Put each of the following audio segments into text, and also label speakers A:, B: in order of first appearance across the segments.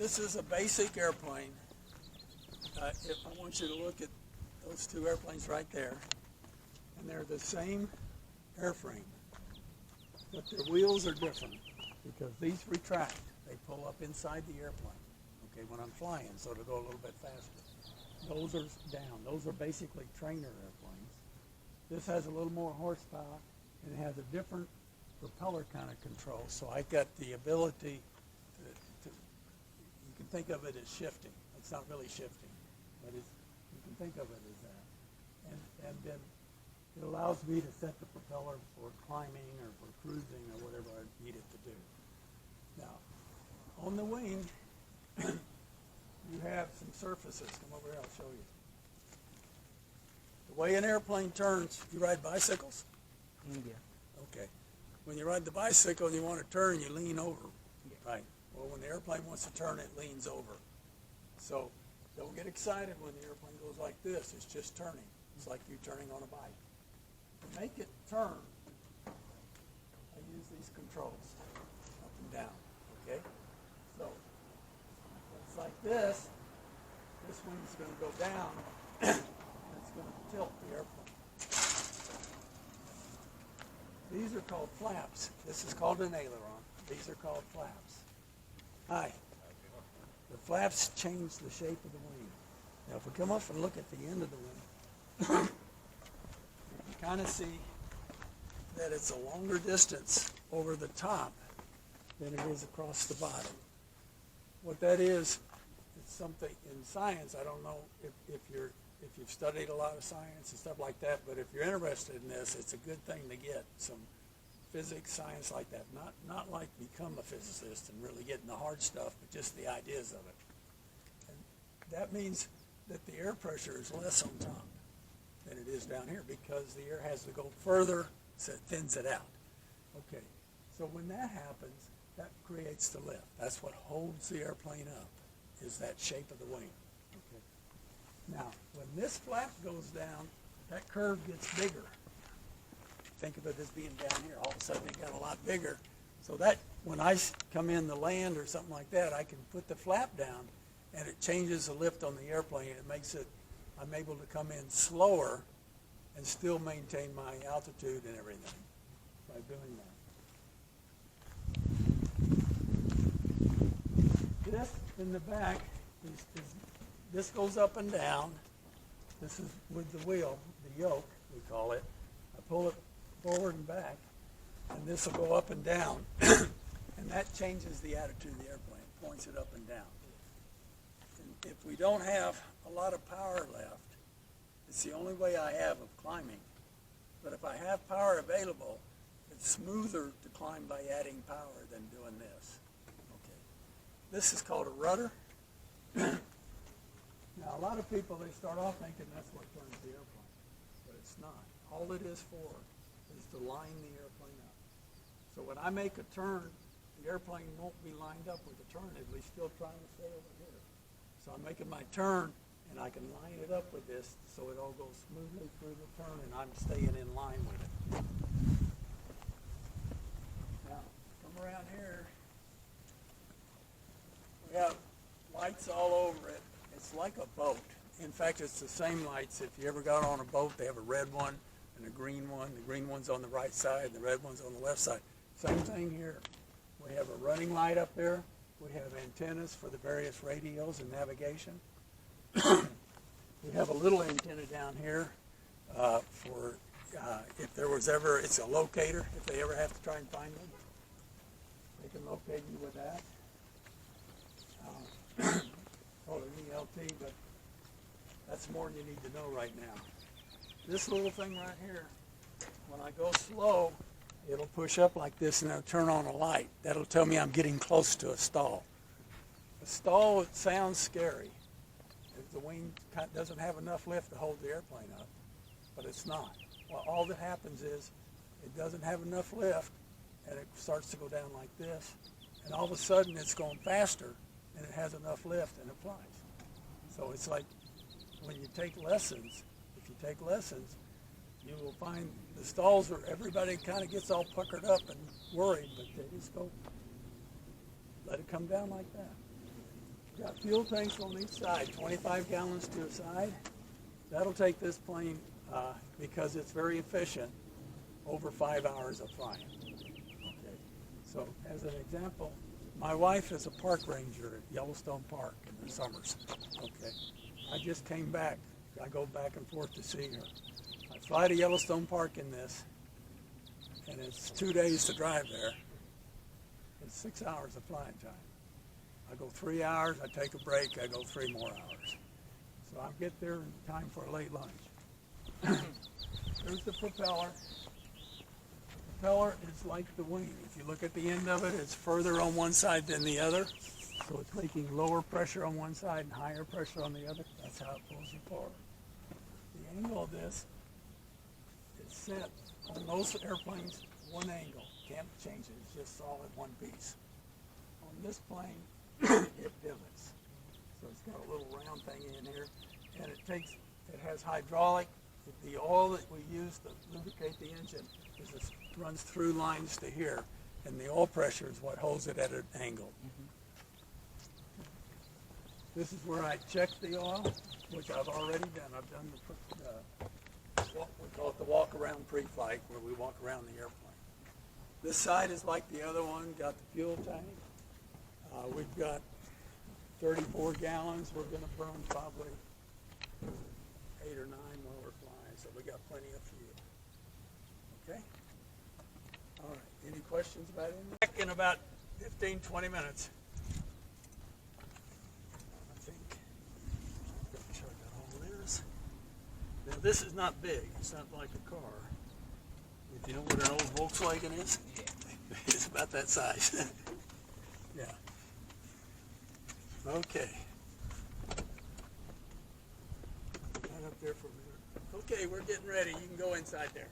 A: This is a basic airplane. I want you to look at those two airplanes right there. And they're the same airframe, but their wheels are different because these retract. They pull up inside the airplane, okay, when I'm flying, so to go a little bit faster. Those are down. Those are basically trainer airplanes. This has a little more horsepower, and it has a different propeller kind of control. So I got the ability to you can think of it as shifting. It's not really shifting, but you can think of it as that. And then it allows me to set the propeller for climbing or for cruising or whatever I need it to do. Now, on the wing, you have some surfaces. Come over here, I'll show you. The way an airplane turns, you ride bicycles?
B: India.
A: Okay. When you ride the bicycle and you want to turn, you lean over, right? Well, when the airplane wants to turn, it leans over. So don't get excited when the airplane goes like this. It's just turning. It's like you turning on a bike. To make it turn, I use these controls, up and down, okay? So it's like this. This wing's going to go down, and it's going to tilt the airplane. These are called flaps. This is called an aileron. These are called flaps. Hi. The flaps change the shape of the wing. Now, if we come up and look at the end of the wing, you can kind of see that it's a longer distance over the top than it is across the bottom. What that is, it's something in science. I don't know if you've studied a lot of science and stuff like that, but if you're interested in this, it's a good thing to get some physics, science like that. Not like become a physicist and really get in the hard stuff, but just the ideas of it. And that means that the air pressure is less on top than it is down here because the air has to go further, so it thins it out. Okay, so when that happens, that creates the lift. That's what holds the airplane up, is that shape of the wing. Okay. Now, when this flap goes down, that curve gets bigger. Think of it as being down here. All of a sudden, it got a lot bigger. So that when I come in the land or something like that, I can put the flap down, and it changes the lift on the airplane. It makes it, I'm able to come in slower and still maintain my altitude and everything by doing that. This in the back, this goes up and down. This is with the wheel, the yoke, we call it. I pull it forward and back, and this will go up and down. And that changes the attitude of the airplane, points it up and down. And if we don't have a lot of power left, it's the only way I have of climbing. But if I have power available, it's smoother to climb by adding power than doing this. Okay. This is called a rudder. Now, a lot of people, they start off thinking that's what turns the airplane, but it's not. All it is for is to line the airplane up. So when I make a turn, the airplane won't be lined up with the turn. It'll be still trying to stay over here. So I'm making my turn, and I can line it up with this so it all goes smoothly through the turn, and I'm staying in line with it. Now, come around here. We have lights all over it. It's like a boat. In fact, it's the same lights. If you ever got on a boat, they have a red one and a green one. The green one's on the right side, and the red one's on the left side. Same thing here. We have a running light up there. We have antennas for the various radios and navigation. We have a little antenna down here for if there was ever, it's a locator, if they ever have to try and find them. They can locate you with that. Called an ELT, but that's more than you need to know right now. This little thing right here, when I go slow, it'll push up like this and it'll turn on a light. That'll tell me I'm getting close to a stall. A stall, it sounds scary. If the wing doesn't have enough lift to hold the airplane up, but it's not. Well, all that happens is it doesn't have enough lift and it starts to go down like this, and all of a sudden it's going faster and it has enough lift and it flies. So it's like when you take lessons, if you take lessons, you will find the stalls where everybody kind of gets all puckered up and worried, but they just go, let it come down like that. Got fuel tanks on each side, 25 gallons to a side. That'll take this plane, because it's very efficient, over 5 hours of flying. Okay. So as an example, my wife is a park ranger at Yellowstone Park in the summers. Okay. I just came back. I go back and forth to see her. I fly to Yellowstone Park in this, and it's 2 days to drive there. It's 6 hours of flying time. I go 3 hours, I take a break, I go 3 more hours. So I get there in time for a late lunch. There's the propeller. The propeller is like the wing. If you look at the end of it, it's further on one side than the other. So it's making lower pressure on one side and higher pressure on the other. That's how it pulls the forward. The angle of this is set on those airplanes, one angle. Can't change it. It's just solid one piece. On this plane, it pivots. So it's got a little round thing in here, and it has hydraulic. The oil that we use to lubricate the engine runs through lines to here, and the oil pressure is what holds it at an angle. This is where I check the oil, which I've already done. I've done what we call it the walk-around pre-flight, where we walk around the airplane. This side is like the other one, got the fuel tank. We've got 34 gallons. We're going to burn probably 8 or 9 while we're flying, so we got plenty of fuel. Okay? All right. Any questions about it? Back in about 15, 20 minutes. I think. Make sure I got all this. Now, this is not big. It's not like a car. If you know what an old Volkswagen is? It's about that size. Yeah. Okay. Right up there for a minute. Okay, we're getting ready. You can go inside there.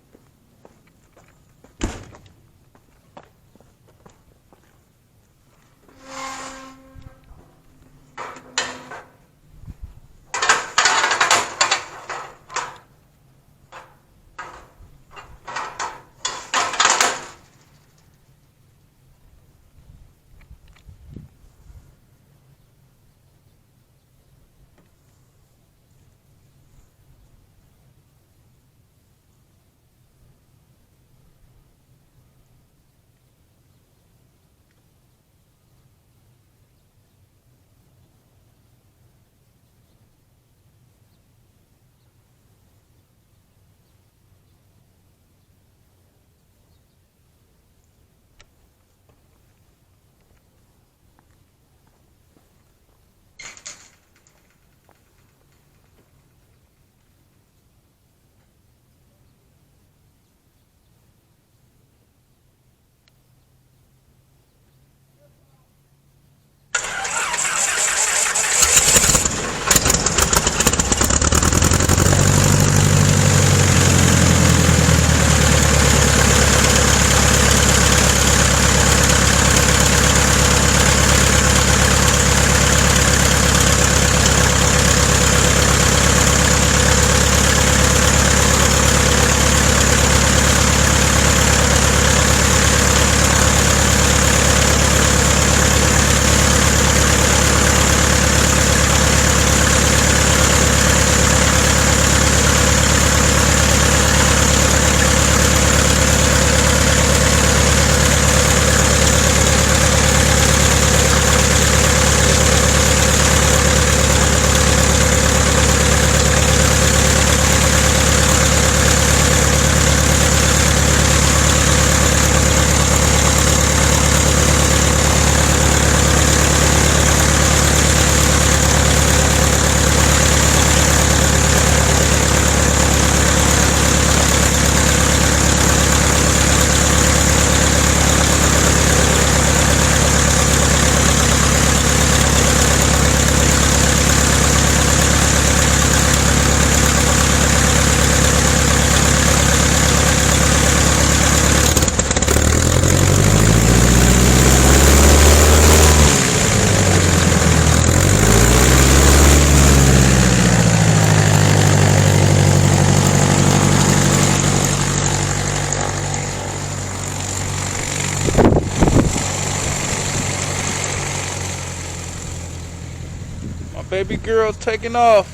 B: My baby girl's taking off.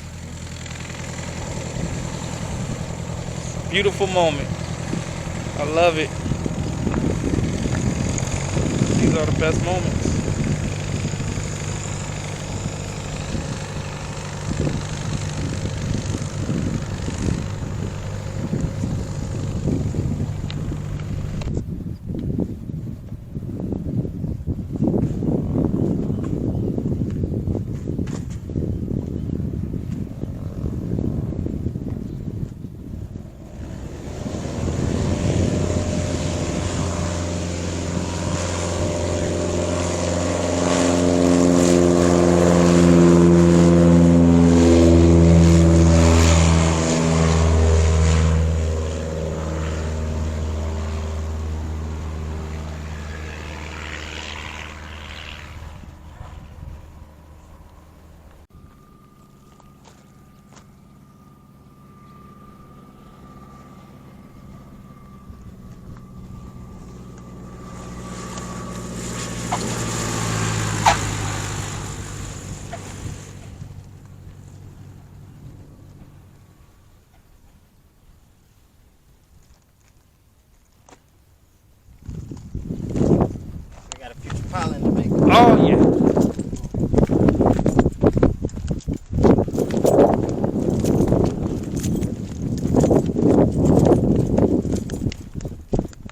B: Beautiful moment. I love it. These are the best moments.
C: We got a future pilot to make.
B: Oh yeah.